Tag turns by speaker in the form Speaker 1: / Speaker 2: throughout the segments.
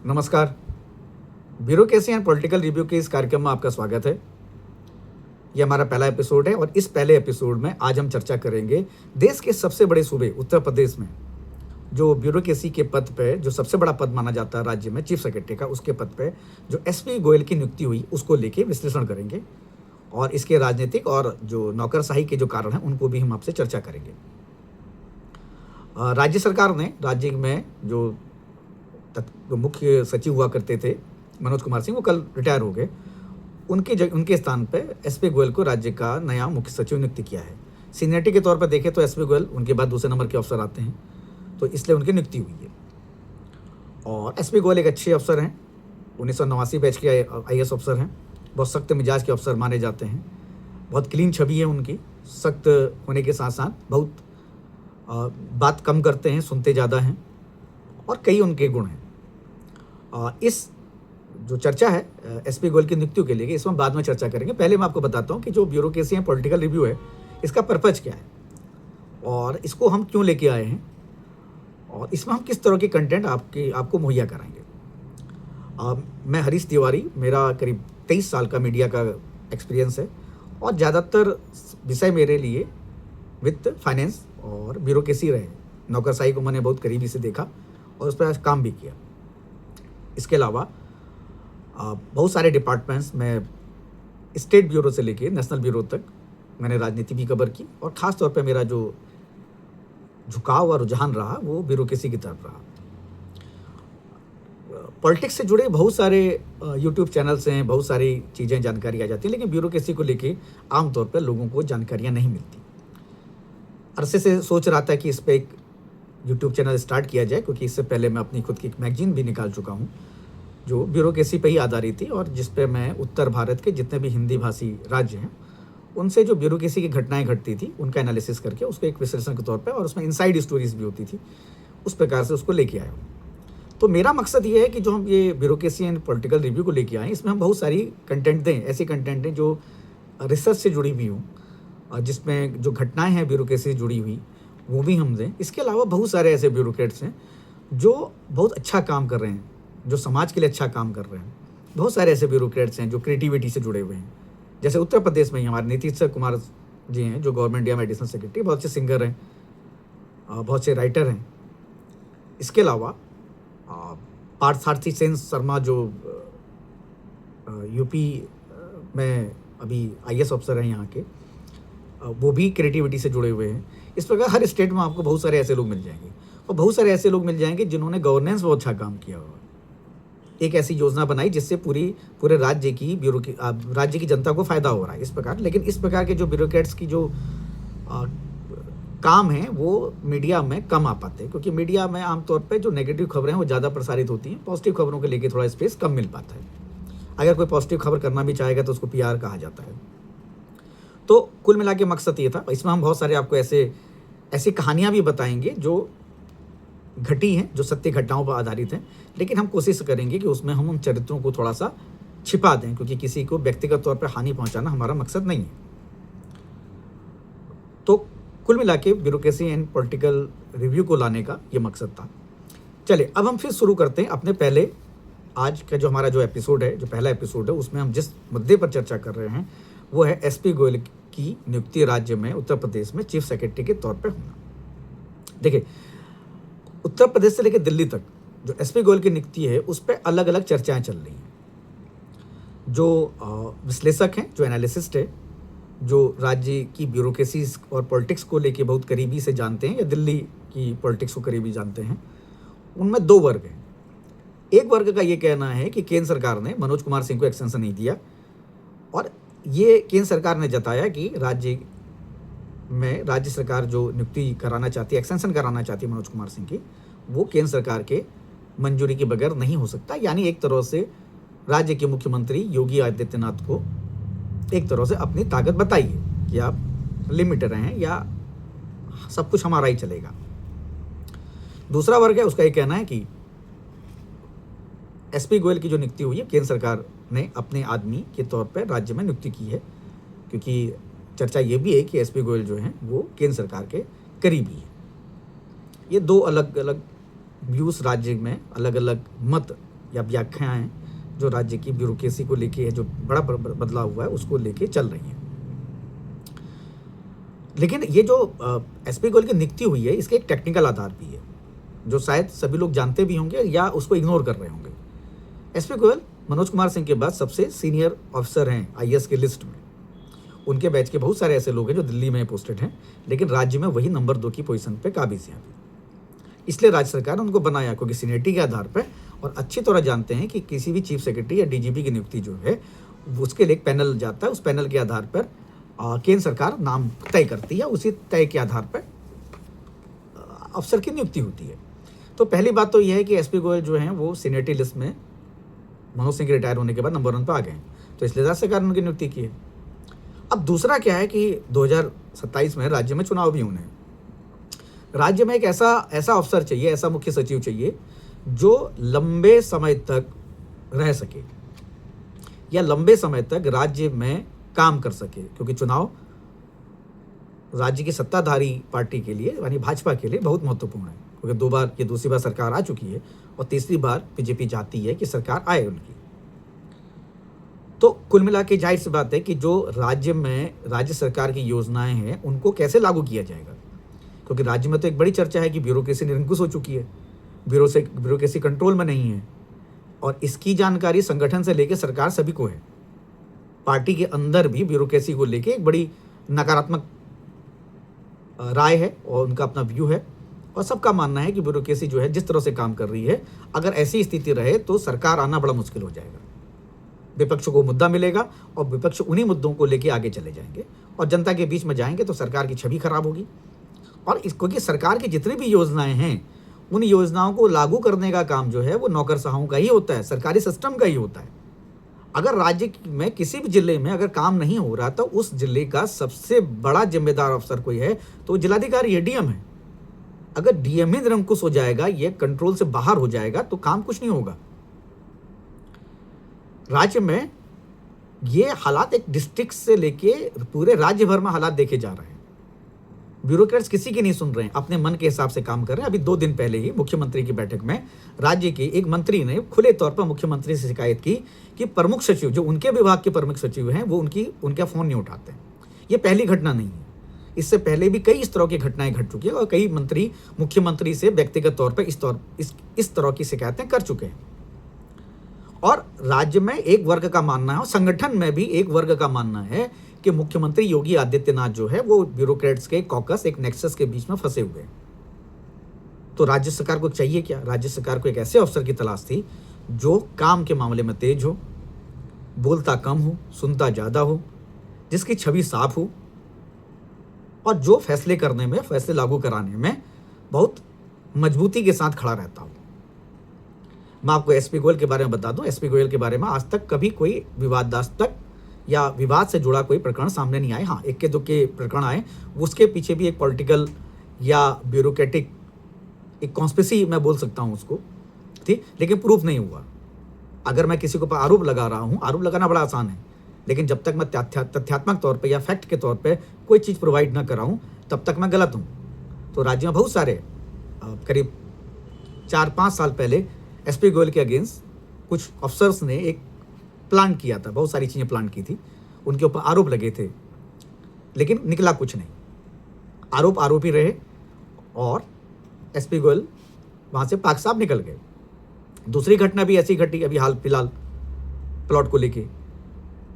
Speaker 1: नमस्कार। Bureaucracy and political review के इस कार्यक्रम में आपका स्वागत है। ये हमारा पहला एपिसोड है और इस पहले एपिसोड में आज हम चर्चा करेंगे देश के सबसे बड़े सूबे उत्तर प्रदेश में जो ब्यूरोक्रेसी के पद पे जो सबसे बड़ा पद माना जाता है राज्य में, चीफ सेक्रेटरी का, उसके पद पे जो एसपी गोयल की नियुक्ति हुई उसको लेके विश्लेषण करेंगे और इसके राजनीतिक और जो नौकरशाही के जो कारण हैं उनको भी हम आपसे चर्चा करेंगे। राज्य सरकार ने राज्य में जो मुख्य सचिव हुआ करते थे मनोज कुमार सिंह, वो कल रिटायर हो गए। उनके स्थान पे एसपी गोयल को राज्य का नया मुख्य सचिव नियुक्त किया है। सीनियरिटी के तौर पर देखें तो एसपी गोयल उनके बाद दूसरे नंबर के अफसर आते हैं, तो इसलिए उनकी नियुक्ति हुई है। और एसपी गोयल एक अच्छे अफसर हैं, 1989 बैच के आईएएस अफसर हैं, बहुत सख्त मिजाज के अफसर माने जाते हैं। बहुत क्लीन छवि है उनकी, सख्त होने के साथ साथ बहुत बात कम करते हैं, सुनते ज़्यादा हैं और कई उनके गुण हैं। इस जो चर्चा है एसपी गोयल की नियुक्ति के लिए, इसमें बाद में चर्चा करेंगे। पहले मैं आपको बताता हूँ कि जो ब्यूरोक्रेसी है, पॉलिटिकल रिव्यू है, इसका पर्पज क्या है और इसको हम क्यों लेके आए हैं और इसमें हम किस तरह के कंटेंट आपको मुहैया कराएंगे। मैं हरीश तिवारी, मेरा करीब 23 साल का मीडिया का एक्सपीरियंस है और ज़्यादातर विषय मेरे लिए वित्त, फाइनेंस और ब्यूरोक्रेसी रहे। नौकरशाही को मैंने बहुत करीबी से देखा और उस पर काम भी किया। इसके अलावा बहुत सारे डिपार्टमेंट्स में स्टेट ब्यूरो से लेके नेशनल ब्यूरो तक मैंने राजनीति भी कवर की और ख़ास तौर पे मेरा जो झुकाव और रुझान रहा वो ब्यूरोक्रेसी की तरफ रहा। पॉलिटिक्स से जुड़े बहुत सारे यूट्यूब चैनल्स हैं, बहुत सारी चीज़ें, जानकारी आ जाती हैं, लेकिन ब्यूरोक्रेसी को लेके आमतौर पर लोगों को जानकारियाँ नहीं मिलती। अरसे से सोच रहा था कि इस पर एक यूट्यूब चैनल स्टार्ट किया जाए, क्योंकि इससे पहले मैं अपनी खुद की एक मैगजीन भी निकाल चुका हूँ जो ब्यूरोक्रेसी पे ही आधारित थी और जिस पे मैं उत्तर भारत के जितने भी हिंदी भाषी राज्य हैं उनसे जो ब्यूरोक्रेसी की घटनाएं घटती थी उनका एनालिसिस करके उसको एक विश्लेषण के तौर पे, और उसमें इनसाइड स्टोरीज भी होती थी, उस प्रकार से उसको लेके आया हूँ। तो मेरा मकसद ये है कि जो हम ये ब्यूरोक्रेसी एंड पॉलिटिकल रिव्यू को लेके आए, इसमें हम बहुत सारी कंटेंट दें, ऐसी कंटेंट दें जो रिसर्च से जुड़ी हुई हूँ, जिसमें जो घटनाएँ हैं ब्यूरोक्रेसी से जुड़ी हुई वो भी हम दें। इसके अलावा बहुत सारे ऐसे ब्यूरोक्रेट्स हैं जो बहुत अच्छा काम कर रहे हैं, जो समाज के लिए अच्छा काम कर रहे हैं। बहुत सारे ऐसे ब्यूरोक्रेट्स हैं जो क्रिएटिविटी से जुड़े हुए हैं। जैसे उत्तर प्रदेश में ही हमारे नीतीश कुमार जी हैं जो गवर्नमेंट इंडिया में एडिशनल सेक्रेटरी, बहुत अच्छे सिंगर हैं, बहुत से राइटर हैं। इसके अलावा पार्थसारथी सेन शर्मा जो यूपी में अभी आईएएस अफसर हैं यहाँ के, वो भी क्रिएटिविटी से जुड़े हुए हैं। इस प्रकार हर स्टेट में आपको बहुत सारे ऐसे लोग मिल जाएंगे और बहुत सारे ऐसे लोग मिल जाएंगे जिन्होंने गवर्नेंस बहुत अच्छा काम किया हुआ। एक ऐसी योजना बनाई जिससे पूरे राज्य की जनता को फायदा हो रहा है, इस प्रकार। लेकिन इस प्रकार के जो ब्यूरोक्रेट्स की जो काम है वो मीडिया में कम आ पाते हैं, क्योंकि मीडिया में आमतौर पे जो नेगेटिव खबरें हैं वो ज़्यादा प्रसारित होती हैं। पॉजिटिव खबरों के लेके थोड़ा स्पेस कम मिल पाता है। अगर कोई पॉजिटिव खबर करना भी चाहेगा तो उसको PR कहा जाता है। तो कुल मिला के मकसद ये था। इसमें हम बहुत सारे आपको ऐसी कहानियाँ भी बताएंगे जो घटी हैं, जो सत्य घटनाओं पर आधारित हैं, लेकिन हम कोशिश करेंगे कि उसमें हम उन चरित्रों को थोड़ा सा छिपा दें, क्योंकि किसी को व्यक्तिगत तौर पर हानि पहुंचाना हमारा मकसद नहीं है। तो कुल मिला के ब्यूरोक्रेसी एंड पॉलिटिकल रिव्यू को लाने का ये मकसद था। चलिए अब हम फिर शुरू करते हैं अपने पहले आज का जो हमारा जो एपिसोड है, जो पहला एपिसोड है, उसमें हम जिस मुद्दे पर चर्चा कर रहे हैं वो है एसपी गोयल की नियुक्ति राज्य में उत्तर प्रदेश में चीफ सेक्रेटरी के तौर पर होना। देखिए, उत्तर प्रदेश से लेकर दिल्ली तक जो एसपी गोयल की नियुक्ति है उस पर अलग अलग चर्चाएं चल रही हैं। जो विश्लेषक हैं, जो एनालिसिस्ट है, जो राज्य की ब्यूरोक्रेसी और पॉलिटिक्स को लेके बहुत करीबी से जानते हैं या दिल्ली की पॉलिटिक्स को करीबी जानते हैं, उनमें दो वर्ग हैं। एक वर्ग का ये कहना है कि केंद्र सरकार ने मनोज कुमार सिंह को एक्सटेंशन नहीं दिया और ये केंद्र सरकार ने जताया कि राज्य सरकार जो नियुक्ति कराना चाहती है, एक्सटेंशन कराना चाहती है मनोज कुमार सिंह की, वो केंद्र सरकार के मंजूरी के बगैर नहीं हो सकता। यानी एक तरह से राज्य के मुख्यमंत्री योगी आदित्यनाथ को एक तरह से अपनी ताकत बताइए कि आप लिमिट रहें या सब कुछ हमारा ही चलेगा। दूसरा वर्ग है, उसका ये कहना है कि एसपी गोयल की जो नियुक्ति हुई है केंद्र सरकार ने अपने आदमी के तौर पर राज्य में नियुक्ति की है, क्योंकि चर्चा ये भी है कि एसपी गोयल जो हैं वो केंद्र सरकार के करीबी है। ये दो अलग अलग व्यूज राज्य में, अलग अलग मत या व्याख्याएं जो राज्य की ब्यूरोक्रेसी को लेके है, जो बड़ा बदलाव हुआ है उसको लेके चल रही हैं। लेकिन ये जो एसपी गोयल की नियुक्ति हुई है, इसके एक टेक्निकल आधार भी है जो शायद सभी लोग जानते भी होंगे या उसको इग्नोर कर रहे होंगे। एसपी गोयल मनोज कुमार सिंह के बाद सबसे सीनियर ऑफिसर हैं आईएएस की लिस्ट में। उनके बैच के बहुत सारे ऐसे लोग हैं जो दिल्ली में पोस्टेड हैं, लेकिन राज्य में वही नंबर 2 की पोजीशन पे काबिज हैं अभी। इसलिए राज्य सरकार ने उनको बनाया, क्योंकि सीनियरिटी के आधार पर, और अच्छी तरह जानते हैं कि किसी भी चीफ सेक्रेटरी या डीजीपी की नियुक्ति जो है उसके लिए एक पैनल जाता है, उस पैनल के आधार पर केंद्र सरकार नाम तय करती है, उसी तय के आधार पर अफसर की नियुक्ति होती है। तो पहली बात तो यह है कि एसपी गोयल जो हैं वो सीनियरिटी लिस्ट में मनोज सिंह के रिटायर होने के बाद नंबर 1 पर आ गए हैं, तो इसलिए राज्य सरकार ने उनकी नियुक्ति की है। अब दूसरा क्या है कि 2027 में राज्य में चुनाव भी होने हैं। राज्य में एक ऐसा अफसर चाहिए, ऐसा मुख्य सचिव चाहिए जो लंबे समय तक रह सके या लंबे समय तक राज्य में काम कर सके, क्योंकि चुनाव राज्य की सत्ताधारी पार्टी के लिए यानी भाजपा के लिए बहुत महत्वपूर्ण है, क्योंकि 2 बार ये दूसरी बार सरकार आ चुकी है और तीसरी बार बीजेपी चाहती है कि सरकार आए उनकी। तो कुल मिला के जाहिर सी बात है कि जो राज्य में राज्य सरकार की योजनाएं हैं उनको कैसे लागू किया जाएगा, क्योंकि राज्य में तो एक बड़ी चर्चा है कि ब्यूरोक्रेसी निरंकुश हो चुकी है, ब्यूरोक्रेसी कंट्रोल में नहीं है, और इसकी जानकारी संगठन से लेकर सरकार सभी को है। पार्टी के अंदर भी ब्यूरोक्रेसी को लेकर एक बड़ी नकारात्मक राय है और उनका अपना व्यू है, और सबका मानना है कि ब्यूरोक्रेसी जो है जिस तरह से काम कर रही है, अगर ऐसी स्थिति रहे तो सरकार आना बड़ा मुश्किल हो जाएगा। विपक्ष को मुद्दा मिलेगा और विपक्ष उन्हीं मुद्दों को लेके आगे चले जाएंगे और जनता के बीच में जाएंगे, तो सरकार की छवि खराब होगी। और क्योंकि सरकार की जितनी भी योजनाएं हैं उन योजनाओं को लागू करने का काम जो है वो नौकरशाहों का ही होता है, सरकारी सिस्टम का ही होता है। अगर राज्य में किसी भी जिले में अगर काम नहीं हो रहा तो उस जिले का सबसे बड़ा जिम्मेदार अफसर कोई है तो जिलाधिकारी है, डीएम है। अगर डीएम ही निरंकुश हो जाएगा, ये कंट्रोल से बाहर हो जाएगा, तो काम कुछ नहीं होगा। राज्य में ये हालात एक डिस्ट्रिक्ट से लेके पूरे राज्य भर में हालात देखे जा रहे हैं। ब्यूरोक्रेट्स किसी की नहीं सुन रहे हैं, अपने मन के हिसाब से काम कर रहे हैं। अभी 2 दिन पहले ही मुख्यमंत्री की बैठक में राज्य के एक मंत्री ने खुले तौर पर मुख्यमंत्री से शिकायत की कि प्रमुख सचिव जो उनके विभाग के प्रमुख सचिव हैं वो उनका फोन नहीं उठाते। ये पहली घटना नहीं है, इससे पहले भी कई इस तरह की घटनाएं घट चुकी है और कई मंत्री मुख्यमंत्री से व्यक्तिगत तौर पर इस तरह की शिकायतें कर चुके हैं। और राज्य में एक वर्ग का मानना है और संगठन में भी एक वर्ग का मानना है कि मुख्यमंत्री योगी आदित्यनाथ जो है वो ब्यूरोक्रेट्स के कॉकस, एक नेक्सस के बीच में फंसे हुए हैं। तो राज्य सरकार को चाहिए क्या? राज्य सरकार को एक ऐसे अफसर की तलाश थी जो काम के मामले में तेज हो, बोलता कम हो, सुनता ज्यादा हो, जिसकी छवि साफ हो और जो फैसले करने में, फैसले लागू कराने में बहुत मजबूती के साथ खड़ा रहता हो। मैं आपको एसपी गोयल के बारे में बता दूं, एसपी गोयल के बारे में आज तक कभी कोई विवादास्पद या विवाद से जुड़ा कोई प्रकरण सामने नहीं आए। हाँ, इक्के दुक्के प्रकरण आए, उसके पीछे भी एक पॉलिटिकल या ब्यूरोक्रेटिक एक कॉन्स्पिरेसी मैं बोल सकता हूँ उसको, ठीक, लेकिन प्रूफ नहीं हुआ। अगर मैं किसी के ऊपर आरोप लगा रहा हूँ, आरोप लगाना बड़ा आसान है, लेकिन जब तक मैं तथ्यात्मक तौर पे या फैक्ट के तौर पे कोई चीज़ प्रोवाइड ना कराऊँ तब तक मैं गलत हूँ। तो राज्य में बहुत सारे करीब 4-5 साल पहले एसपी गोयल के अगेंस्ट कुछ अफसर्स ने एक प्लान किया था, बहुत सारी चीज़ें प्लान की थी, उनके ऊपर आरोप लगे थे, लेकिन निकला कुछ नहीं। आरोप ही रहे और एसपी गोयल वहाँ से पाक साहब निकल गए। दूसरी घटना भी ऐसी घटी अभी हाल फिलहाल प्लॉट को लेके,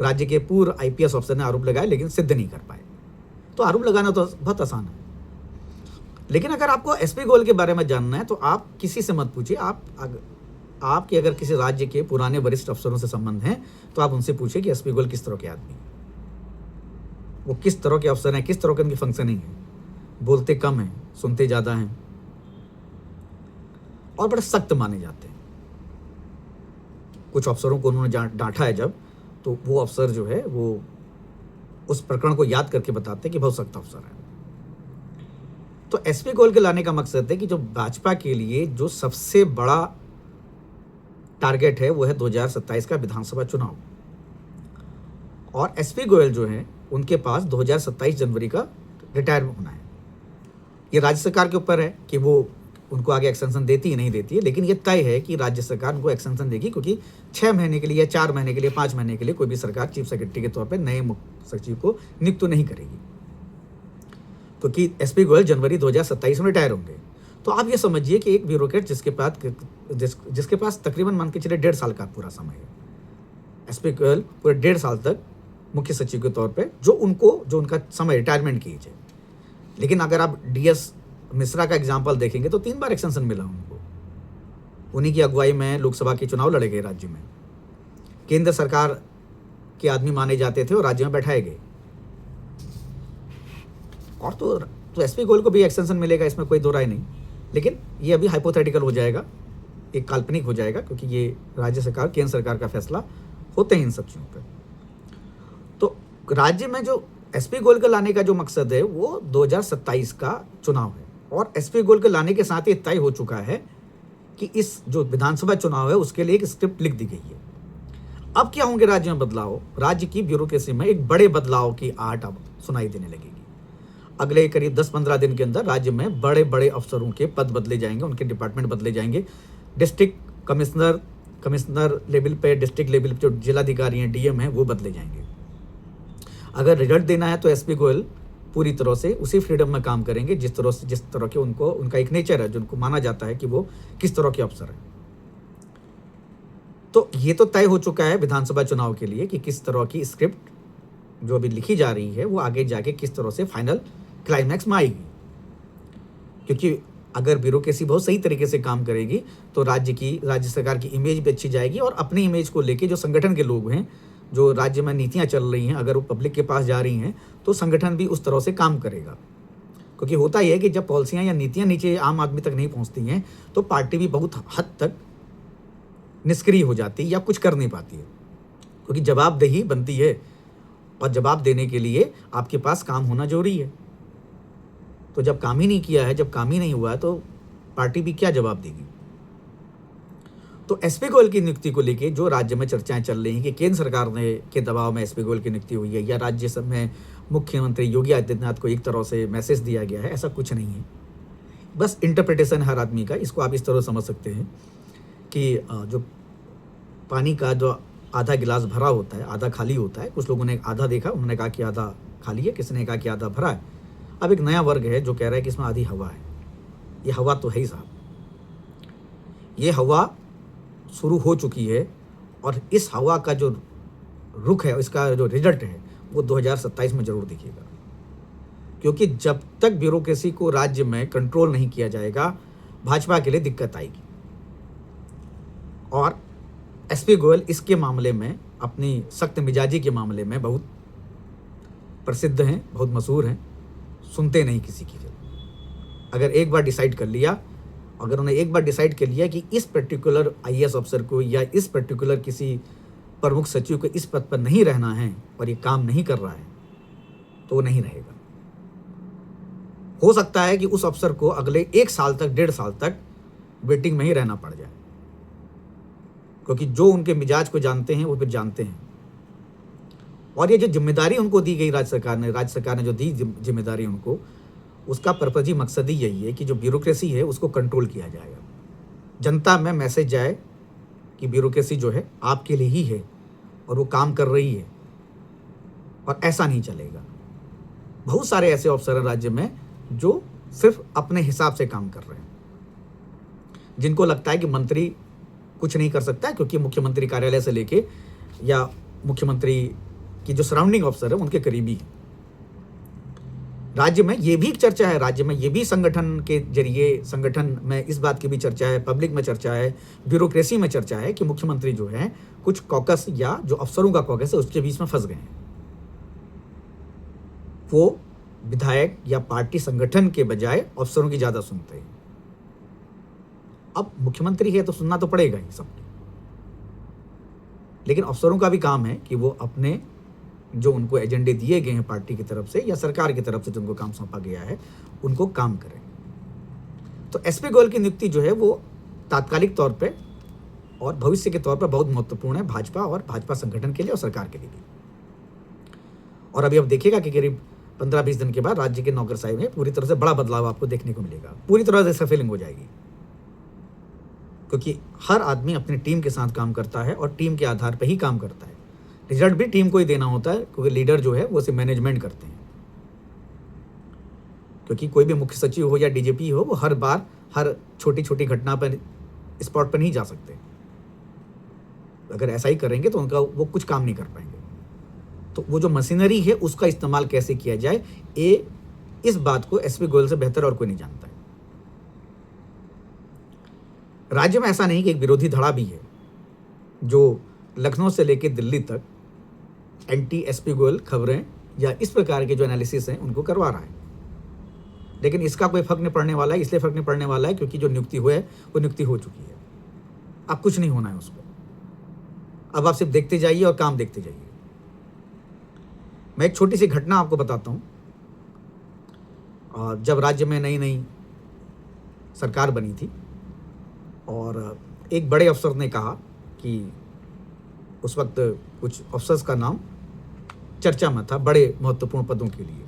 Speaker 1: राज्य के पूर्व आईपीएस अफसर ने आरोप लगाए लेकिन सिद्ध नहीं कर पाए। तो आरोप लगाना तो बहुत आसान है, लेकिन अगर आपको एसपी गोयल के बारे में जानना है तो आप किसी से मत पूछिए। आपके अगर किसी राज्य के पुराने वरिष्ठ अफसरों से संबंध हैं तो आप उनसे पूछिए कि एसपी गोयल किस तरह के आदमी हैं, वो किस तरह के अफसर हैं, किस तरह के उनकी फंक्शनिंग है, बोलते कम हैं, सुनते ज़्यादा हैं और बड़े सख्त माने जाते हैं। कुछ अफसरों को उन्होंने डांटा है जब, तो वो अफसर जो है वो उस प्रकरण को याद करके बताते हैं कि बहुत सख्त अफसर है। तो एसपी गोयल के लाने का मकसद है कि जो भाजपा के लिए जो सबसे बड़ा टारगेट है वो है 2027 का विधानसभा चुनाव, और एसपी गोयल जो है उनके पास 2027 जनवरी का रिटायर होना है। ये राज्य सरकार के ऊपर है कि वो उनको आगे एक्सटेंशन देती है नहीं देती है, लेकिन ये तय है कि राज्य सरकार उनको एक्सटेंशन देगी, क्योंकि 6 महीने के लिए या 4 महीने के लिए 5 महीने के लिए कोई भी सरकार चीफ सेक्रेटरी के तौर पर नए मुख्य सचिव को नियुक्त तो नहीं करेगी, क्योंकि एसपी गोयल जनवरी 2027 में रिटायर होंगे। तो आप ये समझिए कि एक ब्यूरोक्रेट जिसके पास तकरीबन मान के चले 1.5 साल का पूरा समय है, एसपी गोयल पूरे 1.5 साल तक मुख्य सचिव के तौर पे जो उनका समय रिटायरमेंट की है। लेकिन अगर आप डीएस मिश्रा का एग्जाम्पल देखेंगे तो 3 बार एक्सटेंशन मिला उनको, उन्हीं की अगुवाई में लोकसभा के चुनाव लड़े गए राज्य में, केंद्र सरकार के आदमी माने जाते थे और राज्य में बैठाए गए। और तो एसपी गोयल को भी एक्सटेंशन मिलेगा, इसमें कोई दो राय नहीं, लेकिन ये अभी हाइपोथेटिकल हो जाएगा, एक काल्पनिक हो जाएगा, क्योंकि ये राज्य सरकार केंद्र सरकार का फैसला होते हैं इन सब चीज़ों पर। तो राज्य में जो एसपी गोयल को लाने का जो मकसद है वो 2027 का चुनाव है, और एसपी गोयल को लाने के साथ ही तय हो चुका है कि इस जो विधानसभा चुनाव है उसके लिए एक स्क्रिप्ट लिख दी गई है। अब क्या होंगे राज्य में बदलाव? राज्य की ब्यूरोक्रेसी में एक बड़े बदलाव की आहट अब सुनाई देने लगेगी। अगले करीब 10-15 दिन के अंदर राज्य में बड़े बड़े अफसरों के पद बदले जाएंगे, उनके डिपार्टमेंट बदले जाएंगे। डिस्ट्रिक्ट कमिश्नर लेवल पे, डिस्ट्रिक्ट लेवल पे जो जिलाधिकारी हैं, डीएम हैं, वो बदले जाएंगे। अगर रिजल्ट देना है तो एसपी गोयल पूरी तरह से उसी फ्रीडम में काम करेंगे जिस तरह के उनका एक नेचर है, जो उनको माना जाता है कि वो किस तरह के अफसर है। तो ये तो तय हो चुका है विधानसभा चुनाव के लिए कि किस तरह की स्क्रिप्ट जो अभी लिखी जा रही है वो आगे जाके किस तरह से फाइनल क्लाइमैक्स में आएगी। क्योंकि अगर ब्यूरोक्रेसी बहुत सही तरीके से काम करेगी तो राज्य सरकार की इमेज भी अच्छी जाएगी, और अपनी इमेज को लेके जो संगठन के लोग हैं, जो राज्य में नीतियां चल रही हैं, अगर वो पब्लिक के पास जा रही हैं तो संगठन भी उस तरह से काम करेगा। क्योंकि होता यह है कि जब पॉलिसियां या नीतियां नीचे आम आदमी तक नहीं पहुंचती हैं तो पार्टी भी बहुत हद तक निष्क्रिय हो जाती है या कुछ कर नहीं पाती है, क्योंकि जवाबदेही बनती है, और जवाब देने के लिए आपके पास काम होना जरूरी है। तो जब काम ही नहीं किया है, जब काम ही नहीं हुआ है, तो पार्टी भी क्या जवाब देगी। तो एसपी गोयल की नियुक्ति को लेके जो राज्य में चर्चाएं चल रही हैं कि केंद्र सरकार ने के दबाव में एसपी गोयल की नियुक्ति हुई है, या राज्य सब में मुख्यमंत्री योगी आदित्यनाथ को एक तरह से मैसेज दिया गया है, ऐसा कुछ नहीं है। बस इंटरप्रिटेशन हर आदमी का। इसको आप इस तरह समझ सकते हैं कि जो पानी का जो आधा गिलास भरा होता है, आधा खाली होता है। कुछ लोगों ने आधा देखा, उन्होंने कहा कि आधा खाली है, किसी ने कहा कि आधा भरा है। अब एक नया वर्ग है जो कह रहा है कि इसमें आधी हवा है। ये हवा तो है ही साहब, ये हवा शुरू हो चुकी है, और इस हवा का जो रुख है, इसका जो रिजल्ट है वो 2027 में जरूर दिखेगा। क्योंकि जब तक ब्यूरोक्रेसी को राज्य में कंट्रोल नहीं किया जाएगा, भाजपा के लिए दिक्कत आएगी। और एसपी गोयल इसके मामले में, अपनी सख्त मिजाजी के मामले में बहुत प्रसिद्ध हैं, बहुत मशहूर हैं, सुनते नहीं किसी की। अगर एक बार डिसाइड कर लिया, अगर उन्हें एक बार डिसाइड कर लिया कि इस पर्टिकुलर आईएएस अफसर को या इस पर्टिकुलर किसी प्रमुख सचिव को इस पद पर नहीं रहना है और ये काम नहीं कर रहा है, तो वो नहीं रहेगा। हो सकता है कि उस अफसर को अगले 1 साल तक, 1.5 साल तक वेटिंग में ही रहना पड़ जाए, क्योंकि जो उनके मिजाज को जानते हैं वो फिर जानते हैं। और ये जो जिम्मेदारी उनको दी गई राज्य सरकार ने जो दी जिम्मेदारी उनको, उसका पर्पज ही मकसद ही यही है कि जो ब्यूरोक्रेसी है उसको कंट्रोल किया जाएगा। जनता में मैसेज जाए कि ब्यूरोक्रेसी जो है आपके लिए ही है और वो काम कर रही है, और ऐसा नहीं चलेगा। बहुत सारे ऐसे अफसर हैं राज्य में जो सिर्फ अपने हिसाब से काम कर रहे हैं, जिनको लगता है कि मंत्री कुछ नहीं कर सकता है, क्योंकि मुख्यमंत्री कार्यालय से लेके या मुख्यमंत्री की जो सराउंडिंग अफसर है उनके करीबी है। राज्य में ये भी चर्चा है, राज्य में ये भी संगठन के जरिए, संगठन में इस बात की भी चर्चा है, पब्लिक में चर्चा है, ब्यूरोक्रेसी में चर्चा है कि मुख्यमंत्री जो है कुछ कॉकस या जो अफसरों का कॉकस है उसके बीच में फंस गए हैं। वो विधायक या पार्टी संगठन के बजाय अफसरों की ज्यादा सुनते हैं। अब मुख्यमंत्री है तो सुनना तो पड़ेगा ही सबको, लेकिन अफसरों का भी काम है कि वो अपने जो उनको एजेंडे दिए गए हैं पार्टी की तरफ से या सरकार की तरफ से जो उनको काम सौंपा गया है, उनको काम करें। तो एसपी गोयल की नियुक्ति जो है वो तात्कालिक तौर पे और भविष्य के तौर पर बहुत महत्वपूर्ण है भाजपा और भाजपा संगठन के लिए और सरकार के लिए भी। और अभी अब देखिएगा कि करीब 15-20 दिन के बाद राज्य के नौकरशाही में पूरी तरह से बड़ा बदलाव आपको देखने को मिलेगा, पूरी तरह से सफेलिंग हो जाएगी, क्योंकि हर आदमी अपनी टीम के साथ काम करता है और टीम के आधार पर ही काम करता है। रिजल्ट भी टीम को ही देना होता है, क्योंकि लीडर जो है वो सिर्फ मैनेजमेंट करते हैं, क्योंकि कोई भी मुख्य सचिव हो या डीजीपी हो, वो हर बार हर छोटी छोटी घटना पर स्पॉट पर नहीं जा सकते। अगर ऐसा ही करेंगे तो उनका वो कुछ काम नहीं कर पाएंगे। तो वो जो मशीनरी है उसका इस्तेमाल कैसे किया जाए, इस बात को एसपी गोयल से बेहतर और कोई नहीं जानता है। राज्य में ऐसा नहीं कि एक विरोधी धड़ा भी है जो लखनऊ से लेकर दिल्ली तक एंटी एसपी गोयल खबरें या इस प्रकार के जो एनालिसिस हैं उनको करवा रहा है, लेकिन इसका कोई फर्क नहीं पड़ने वाला है। इसलिए फर्क नहीं पड़ने वाला है क्योंकि जो नियुक्ति हुई है वो नियुक्ति हो चुकी है। अब कुछ नहीं होना है उस पर। अब आप सिर्फ देखते जाइए और काम देखते जाइए। मैं एक छोटी सी घटना आपको बताता हूँ। जब राज्य में नई नई सरकार बनी थी और एक बड़े अफसर ने कहा कि उस वक्त कुछ अफसर्स का नाम चर्चा में था बड़े महत्वपूर्ण पदों के लिए।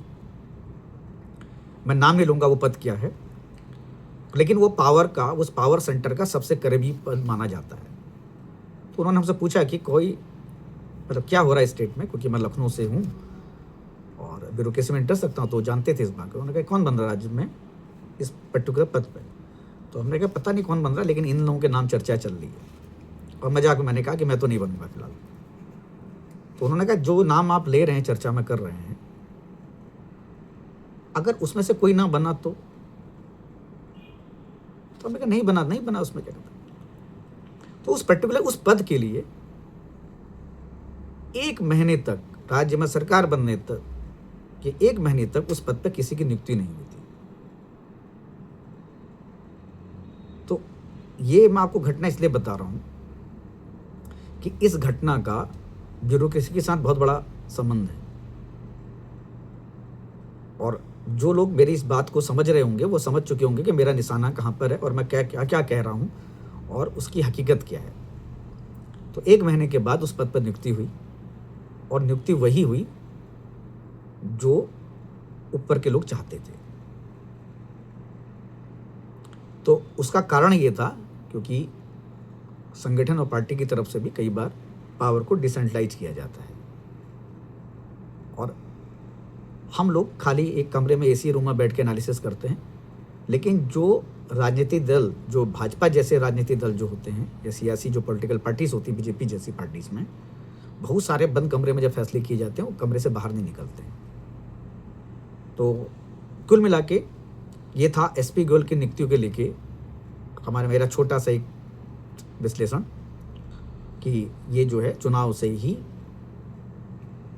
Speaker 1: मैं नाम नहीं लूँगा वो पद क्या है, लेकिन वो उस पावर सेंटर का सबसे करीबी पद माना जाता है। तो उन्होंने हमसे पूछा कि कोई मतलब क्या हो रहा है स्टेट में, क्योंकि मैं लखनऊ से हूँ और ब्यूरोक्रेसी में इंटरेस्ट रखता हूँ, तो जानते थे इस बात को। उन्होंने कहा कौन बन रहा है राज्य में इस पर्टिकुलर पद पे? तो हमने कहा पता नहीं कौन बन रहा, लेकिन इन लोगों के नाम चर्चा चल रही है। और मजाक में मैंने कहा कि मैं तो नहीं बनूंगा फिलहाल। तो उन्होंने कहा जो नाम आप ले रहे हैं, चर्चा में कर रहे हैं, अगर उसमें से कोई ना बना तो हमने कहा नहीं बना उसमें क्या करता। तो उस पर्टिकुलर उस पद के लिए 1 महीने तक, राज्य में सरकार बनने तक कि 1 महीने तक उस पद पर किसी की नियुक्ति नहीं हुई थी। तो ये मैं आपको घटना इसलिए बता रहा हूं कि इस घटना का ब्यूरोक्रेसी के साथ बहुत बड़ा संबंध है, और जो लोग मेरी इस बात को समझ रहे होंगे वो समझ चुके होंगे कि मेरा निशाना कहाँ पर है और मैं क्या कह रहा हूँ और उसकी हकीकत क्या है। तो 1 महीने के बाद उस पद पर नियुक्ति हुई, और नियुक्ति वही हुई जो ऊपर के लोग चाहते थे। तो उसका कारण ये था क्योंकि संगठन और पार्टी की तरफ से भी कई बार पावर को डिसेंट्रलाइज किया जाता है, और हम लोग खाली एक कमरे में एसी रूम में बैठ के एनालिसिस करते हैं, लेकिन जो राजनीतिक दल, जो भाजपा जैसे राजनीतिक दल जो होते हैं या सियासी जो पॉलिटिकल पार्टीज होती हैं, बीजेपी जैसी पार्टीज में बहुत सारे बंद कमरे में जब फैसले किए जाते हैं वो कमरे से बाहर नहीं निकलते हैं। तो कुल मिला के ये था एसपी गोयल की नियुक्तियों के लेके मेरा छोटा सा एक विश्लेषण कि ये जो है चुनाव से ही,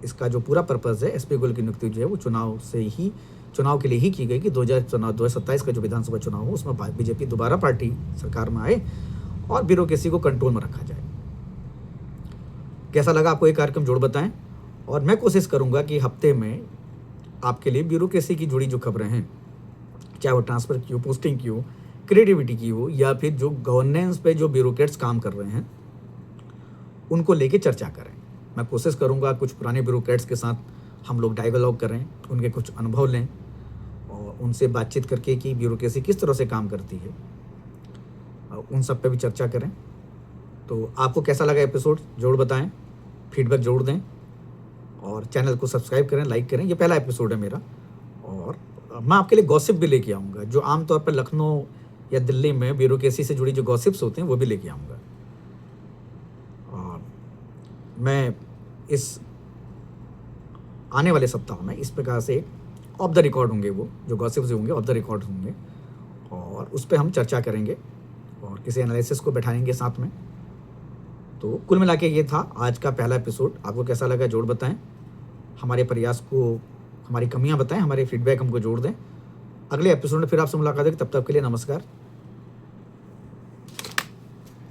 Speaker 1: इसका जो पूरा पर्पज़ है एसपी गोयल की नियुक्ति जो है वो चुनाव के लिए ही की गई कि 2027 का जो विधानसभा चुनाव हो उसमें बीजेपी दोबारा पार्टी सरकार में आए और ब्यूरोक्रेसी को कंट्रोल में रखा जाए। कैसा लगा आपको ये कार्यक्रम जोड़ बताएं, और मैं कोशिश करूंगा कि हफ्ते में आपके लिए ब्यूरोक्रेसी की जुड़ी जो खबरें हैं, चाहे वो ट्रांसफ़र की हो, पोस्टिंग की हो, क्रिएटिविटी की हो, या फिर जो गवर्नेंस पे जो ब्यूरोक्रेट्स काम कर रहे हैं उनको लेके चर्चा करें। मैं कोशिश करूंगा कुछ पुराने ब्यूरोक्रेट्स के साथ हम लोग डायलॉग करें, उनके कुछ अनुभव लें और उनसे बातचीत करके कि ब्यूरोक्रेसी किस तरह से काम करती है, उन सब पे भी चर्चा करें। तो आपको कैसा लगा एपिसोड ज़रूर बताएं, फीडबैक ज़रूर दें, और चैनल को सब्सक्राइब करें, लाइक करें। ये पहला एपिसोड है मेरा, और मैं आपके लिए गॉसिप भी लेके आऊँगा, जो आमतौर पर लखनऊ या दिल्ली में ब्यूरोक्रेसी से जुड़ी जो गॉसिप्स होते हैं वो भी लेके आऊँगा। और मैं इस आने वाले सप्ताह में इस प्रकार से ऑफ द रिकॉर्ड होंगे, वो जो गॉसिप्स होंगे ऑफ द रिकॉर्ड होंगे, और उस पर हम चर्चा करेंगे और किसी एनालिसिस को बैठाएंगे साथ में। तो कुल मिला के ये था आज का पहला एपिसोड। आपको कैसा लगा जोड़ बताएं, हमारे प्रयास को, हमारी कमियां बताएं, हमारे फीडबैक हमको जोड़ दें। अगले एपिसोड में फिर आपसे मुलाकात होगी, तब तक के लिए नमस्कार।